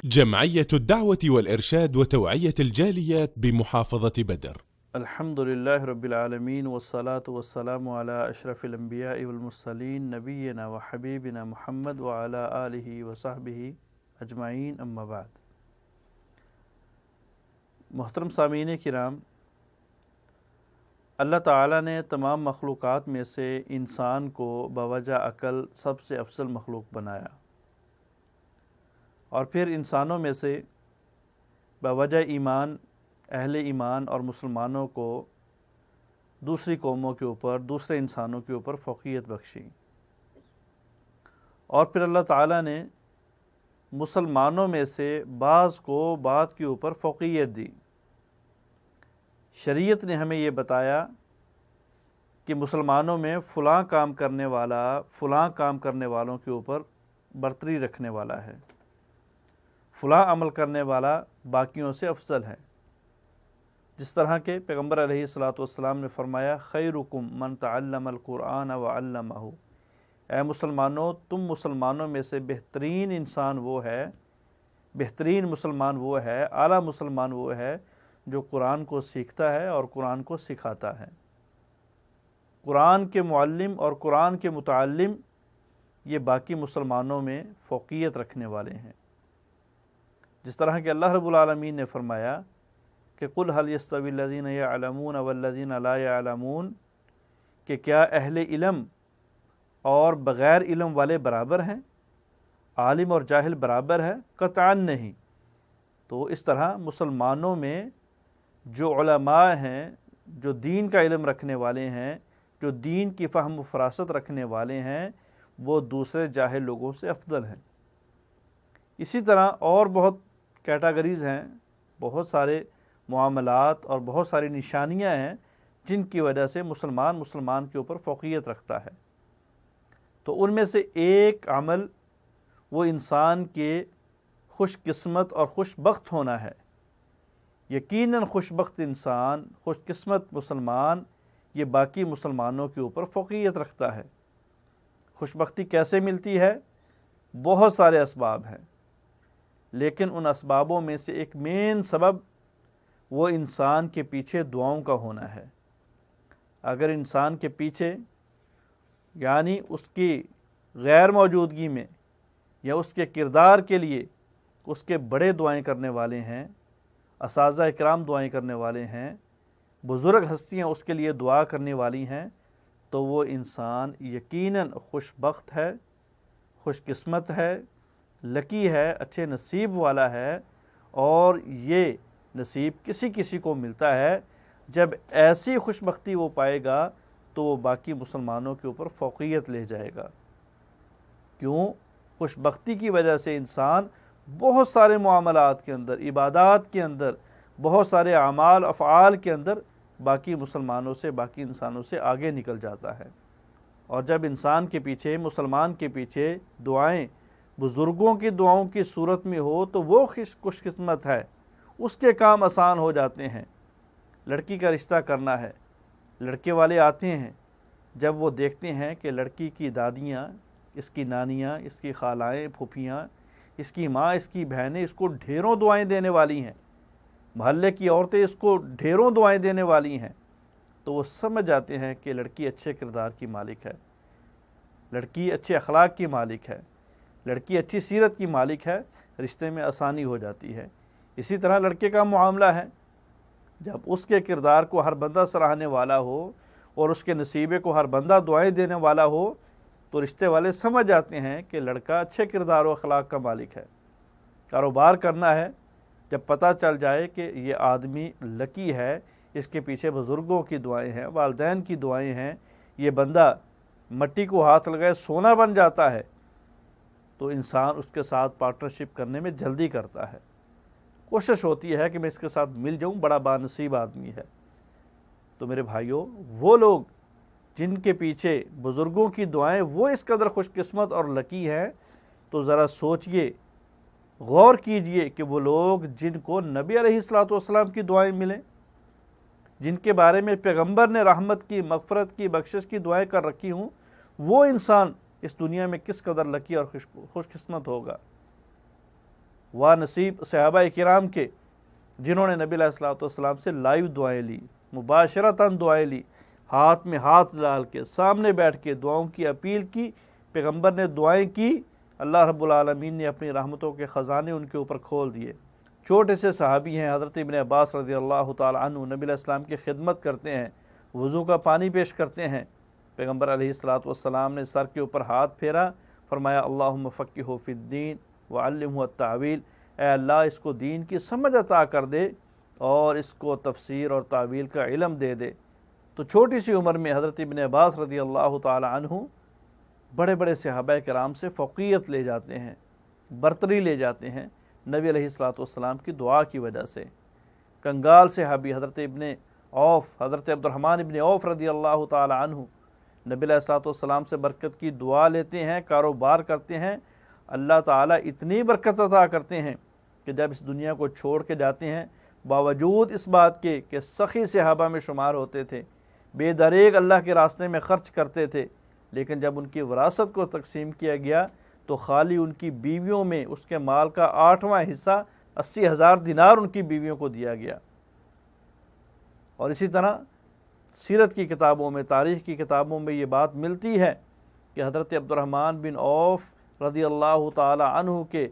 جمعية الدعوة والإرشاد وتوعية الجاليات بمحافظة بدر. الحمد لله رب العالمين والصلاة والسلام على أشرف الأنبياء والمرسلين نبينا وحبيبنا محمد وعلى آله وصحبه أجمعين أما بعد. محترم سامعین کرام، اللہ تعالیٰ نے تمام مخلوقات میں سے انسان کو بوجہ عقل سب سے افضل مخلوق بنایا، اور پھر انسانوں میں سے بوجہ ایمان اہل ایمان اور مسلمانوں کو دوسری قوموں کے اوپر، دوسرے انسانوں کے اوپر فوقیت بخشی، اور پھر اللہ تعالیٰ نے مسلمانوں میں سے بعض کو بعض کے اوپر فوقیت دی۔ شریعت نے ہمیں یہ بتایا کہ مسلمانوں میں فلاں کام کرنے والا فلاں کام کرنے والوں کے اوپر برتری رکھنے والا ہے، فلاں عمل کرنے والا باقیوں سے افضل ہے۔ جس طرح کہ پیغمبر علیہ السلام نے فرمایا، خیرکم من تعلم القرآن وعلمہ، اے مسلمانوں، تم مسلمانوں میں سے بہترین انسان وہ ہے، بہترین مسلمان وہ ہے، اعلیٰ مسلمان وہ ہے جو قرآن کو سیکھتا ہے اور قرآن کو سکھاتا ہے۔ قرآن کے معلم اور قرآن کے متعلم یہ باقی مسلمانوں میں فوقیت رکھنے والے ہیں۔ جس طرح کہ اللہ رب العالمین نے فرمایا کہ قل هل يستوي الذين يعلمون والذين لا يعلمون، کہ کیا اہل علم اور بغیر علم والے برابر ہیں، عالم اور جاہل برابر ہے؟ قطعاً نہیں۔ تو اس طرح مسلمانوں میں جو علماء ہیں، جو دین کا علم رکھنے والے ہیں، جو دین کی فہم و فراست رکھنے والے ہیں، وہ دوسرے جاہل لوگوں سے افضل ہیں۔ اسی طرح اور بہت کیٹاگریز ہیں، بہت سارے معاملات اور بہت ساری نشانیاں ہیں جن کی وجہ سے مسلمان کے اوپر فوقیت رکھتا ہے۔ تو ان میں سے ایک عمل وہ انسان کے خوش قسمت اور خوش بخت ہونا ہے۔ یقیناً خوش بخت انسان، خوش قسمت مسلمان، یہ باقی مسلمانوں کے اوپر فوقیت رکھتا ہے۔ خوش بختی کیسے ملتی ہے؟ بہت سارے اسباب ہیں، لیکن ان اسبابوں میں سے ایک مین سبب وہ انسان کے پیچھے دعاؤں کا ہونا ہے۔ اگر انسان کے پیچھے، یعنی اس کی غیر موجودگی میں یا اس کے کردار کے لیے اس کے بڑے دعائیں کرنے والے ہیں، اساتذہ اکرام دعائیں کرنے والے ہیں، بزرگ ہستیاں اس کے لیے دعا کرنے والی ہیں، تو وہ انسان یقیناً خوش بخت ہے، خوش قسمت ہے، لکی ہے، اچھے نصیب والا ہے۔ اور یہ نصیب کسی کسی کو ملتا ہے۔ جب ایسی خوش بختی وہ پائے گا تو وہ باقی مسلمانوں کے اوپر فوقیت لے جائے گا۔ کیوں؟ خوش بختی کی وجہ سے انسان بہت سارے معاملات کے اندر، عبادات کے اندر، بہت سارے اعمال افعال کے اندر باقی مسلمانوں سے، باقی انسانوں سے آگے نکل جاتا ہے۔ اور جب انسان کے پیچھے، مسلمان کے پیچھے دعائیں بزرگوں کی دعاؤں کی صورت میں ہو تو وہ خوش قسمت ہے، اس کے کام آسان ہو جاتے ہیں۔ لڑکی کا رشتہ کرنا ہے، لڑکے والے آتے ہیں، جب وہ دیکھتے ہیں کہ لڑکی کی دادیاں، اس کی نانیاں، اس کی خالائیں، پھوپھیاں، اس کی ماں، اس کی بہنیں اس کو ڈھیروں دعائیں دینے والی ہیں، محلے کی عورتیں اس کو ڈھیروں دعائیں دینے والی ہیں، تو وہ سمجھ جاتے ہیں کہ لڑکی اچھے کردار کی مالک ہے، لڑکی اچھے اخلاق کی مالک ہے، لڑکی اچھی سیرت کی مالک ہے، رشتے میں آسانی ہو جاتی ہے۔ اسی طرح لڑکے کا معاملہ ہے، جب اس کے کردار کو ہر بندہ سراہنے والا ہو اور اس کے نصیبے کو ہر بندہ دعائیں دینے والا ہو تو رشتے والے سمجھ جاتے ہیں کہ لڑکا اچھے کردار و اخلاق کا مالک ہے۔ کاروبار کرنا ہے، جب پتہ چل جائے کہ یہ آدمی لکی ہے، اس کے پیچھے بزرگوں کی دعائیں ہیں، والدین کی دعائیں ہیں، یہ بندہ مٹی کو ہاتھ لگائے سونا بن جاتا ہے، تو انسان اس کے ساتھ پارٹنرشپ کرنے میں جلدی کرتا ہے، کوشش ہوتی ہے کہ میں اس کے ساتھ مل جاؤں، بڑا بانصیب آدمی ہے۔ تو میرے بھائیوں، وہ لوگ جن کے پیچھے بزرگوں کی دعائیں وہ اس قدر خوش قسمت اور لکی ہیں، تو ذرا سوچئے، غور کیجئے کہ وہ لوگ جن کو نبی علیہ السلام کی دعائیں ملیں، جن کے بارے میں پیغمبر نے رحمت کی، مغفرت کی، بخشش کی دعائیں کر رکھی ہوں، وہ انسان اس دنیا میں کس قدر لکی اور خوش قسمت ہوگا۔ وا نصیب صحابہ کرام کے جنہوں نے نبی علیہ الصلوۃ والسلام سے لائیو دعائیں لی، مباشرتاً دعائیں لی، ہاتھ میں ہاتھ ڈال کے سامنے بیٹھ کے دعاؤں کی اپیل کی، پیغمبر نے دعائیں کی، اللہ رب العالمین نے اپنی رحمتوں کے خزانے ان کے اوپر کھول دیے۔ چھوٹے سے صحابی ہیں حضرت ابن عباس رضی اللہ تعالی عنہ، نبی علیہ السلام کی خدمت کرتے ہیں، وضو کا پانی پیش کرتے ہیں۔ پیغمبر علیہ الصلوۃ والسلام نے سر کے اوپر ہاتھ پھیرا، فرمایا اللہم فقہہ فی الدین وعلمہ التاویل، اے اللہ اس کو دین کی سمجھ عطا کر دے اور اس کو تفسیر اور تعویل کا علم دے دے۔ تو چھوٹی سی عمر میں حضرت ابن عباس رضی اللہ تعالی عنہ بڑے بڑے صحابہ کرام سے فوقیت لے جاتے ہیں، برتری لے جاتے ہیں نبی علیہ الصلوۃ والسلام کی دعا کی وجہ سے۔ کنگال صحابی حضرت ابن عوف، حضرت عبد الرحمن ابن عوف رضی اللہ تعالی عنہ نبی علیہ الصلوۃ والسلام سے برکت کی دعا لیتے ہیں، کاروبار کرتے ہیں، اللہ تعالیٰ اتنی برکت عطا کرتے ہیں کہ جب اس دنیا کو چھوڑ کے جاتے ہیں، باوجود اس بات کے کہ سخی صحابہ میں شمار ہوتے تھے، بے دریغ اللہ کے راستے میں خرچ کرتے تھے، لیکن جب ان کی وراثت کو تقسیم کیا گیا تو خالی ان کی بیویوں میں اس کے مال کا 8واں حصہ 80,000 دینار ان کی بیویوں کو دیا گیا۔ اور اسی طرح سیرت کی کتابوں میں، تاریخ کی کتابوں میں یہ بات ملتی ہے کہ حضرت عبد الرحمن بن عوف رضی اللہ تعالی عنہ کے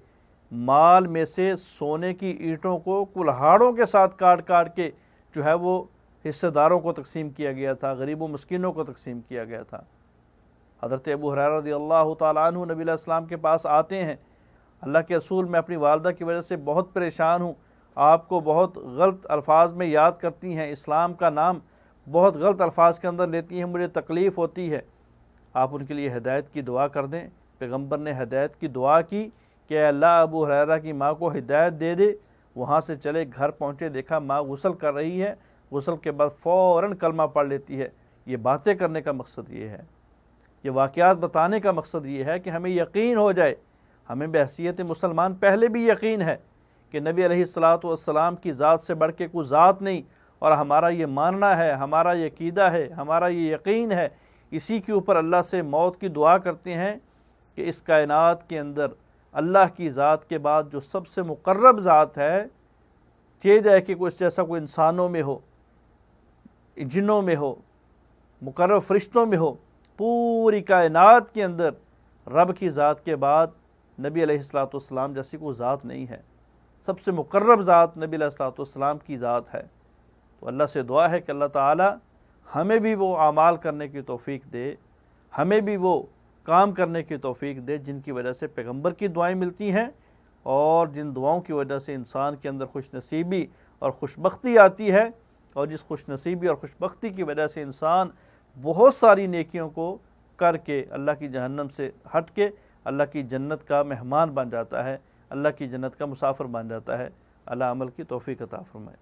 مال میں سے سونے کی اینٹوں کو کلہاڑوں کے ساتھ کاٹ کاٹ کے جو ہے وہ حصہ داروں کو تقسیم کیا گیا تھا، غریب و مسکینوں کو تقسیم کیا گیا تھا۔ حضرت ابو ہریرہ رضی اللہ تعالی عنہ نبی علیہ السلام کے پاس آتے ہیں، اللہ کے رسول میں اپنی والدہ کی وجہ سے بہت پریشان ہوں، آپ کو بہت غلط الفاظ میں یاد کرتی ہیں، اسلام کا نام بہت غلط الفاظ کے اندر لیتی ہیں، مجھے تکلیف ہوتی ہے، آپ ان کے لیے ہدایت کی دعا کر دیں۔ پیغمبر نے ہدایت کی دعا کی کہ اے اللہ ابو ہریرہ کی ماں کو ہدایت دے دے۔ وہاں سے چلے، گھر پہنچے، دیکھا ماں غسل کر رہی ہے، غسل کے بعد فوراً کلمہ پڑھ لیتی ہے۔ یہ باتیں کرنے کا مقصد یہ ہے، یہ واقعات بتانے کا مقصد یہ ہے کہ ہمیں یقین ہو جائے، ہمیں بحیثیت مسلمان پہلے بھی یقین ہے کہ نبی علیہ الصلوۃ والسلام کی ذات سے بڑھ کے کوئی ذات نہیں، اور ہمارا یہ ماننا ہے، ہمارا یہ عقیدہ ہے، ہمارا یہ یقین ہے، اسی کے اوپر اللہ سے موت کی دعا کرتے ہیں کہ اس کائنات کے اندر اللہ کی ذات کے بعد جو سب سے مقرب ذات ہے، چاہے جائے کہ کوئی جیسا کوئی انسانوں میں ہو، جنوں میں ہو، مقرب فرشتوں میں ہو، پوری کائنات کے اندر رب کی ذات کے بعد نبی علیہ الصلوۃ والسلام جیسی کوئی ذات نہیں ہے۔ سب سے مقرب ذات نبی علیہ الصلوۃ والسلام کی ذات ہے۔ تو اللہ سے دعا ہے کہ اللہ تعالی ہمیں بھی وہ اعمال کرنے کی توفیق دے، ہمیں بھی وہ کام کرنے کی توفیق دے جن کی وجہ سے پیغمبر کی دعائیں ملتی ہیں، اور جن دعاؤں کی وجہ سے انسان کے اندر خوش نصیبی اور خوشبختی آتی ہے، اور جس خوش نصیبی اور خوشبختی کی وجہ سے انسان بہت ساری نیکیوں کو کر کے اللہ کی جہنم سے ہٹ کے اللہ کی جنت کا مہمان بن جاتا ہے، اللہ کی جنت کا مسافر بن جاتا ہے۔ اللہ عمل کی توفیق عطا فرمائے۔